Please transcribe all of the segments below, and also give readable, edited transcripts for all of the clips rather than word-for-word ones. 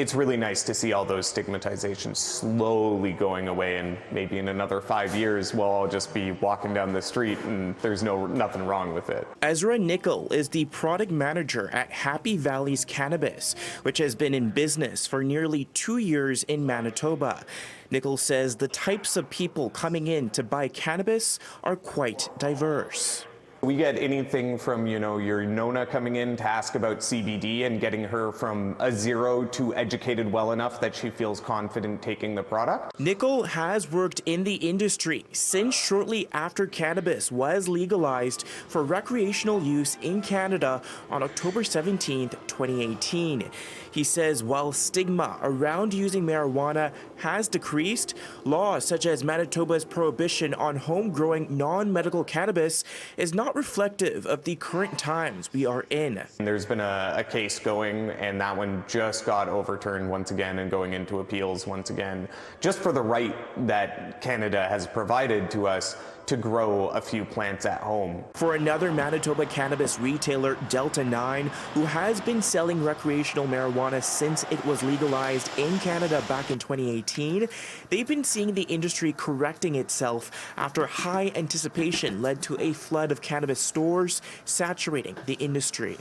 it's really nice to see all those stigmatizations slowly going away, and maybe in another 5 years we'll all just be walking down the street and there's nothing wrong with it. Ezra Nickel is the product manager at Happy Valley's Cannabis, which has been in business for nearly 2 years in Manitoba. Nickel says the types of people coming in to buy cannabis are quite diverse. We get anything from, your Nona coming in to ask about CBD and getting her from a zero to educated well enough that she feels confident taking the product. Nickel has worked in the industry since shortly after cannabis was legalized for recreational use in Canada on October 17, 2018. He says while stigma around using marijuana has decreased, laws such as Manitoba's prohibition on home-growing non-medical cannabis is not reflective of the current times we are in. There's been a case going, and that one just got overturned once again and going into appeals once again, just for the right that Canada has provided to us to grow a few plants at home. For another Manitoba cannabis retailer, Delta 9, who has been selling recreational marijuana since it was legalized in Canada back in 2018, they've been seeing the industry correcting itself after high anticipation led to a flood of cannabis stores saturating the industry.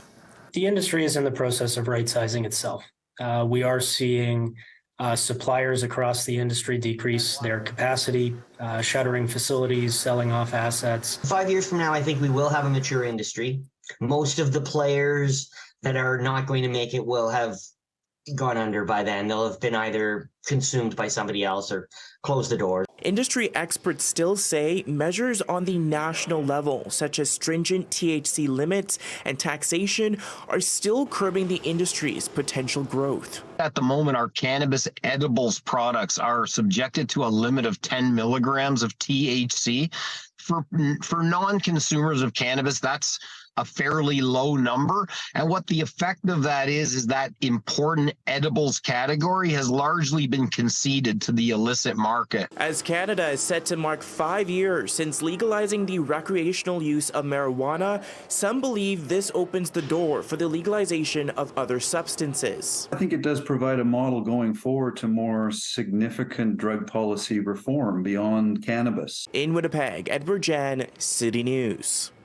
The industry is in the process of right-sizing itself. We are seeing suppliers across the industry decrease their capacity, shuttering facilities, selling off assets. 5 years from now, I think we will have a mature industry. Most of the players that are not going to make it will have gone under by then. They'll have been either consumed by somebody else or closed the doors. Industry experts still say measures on the national level, such as stringent THC limits and taxation, are still curbing the industry's potential growth. At the moment, our cannabis edibles products are subjected to a limit of 10 milligrams of THC. For non-consumers of cannabis, that's a fairly low number. And what the effect of that is that important edibles category has largely been conceded to the illicit market. As Canada is set to mark 5 years since legalizing the recreational use of marijuana, some believe this opens the door for the legalization of other substances. I think it does provide a model going forward to more significant drug policy reform beyond cannabis. In Winnipeg, Djan, City News.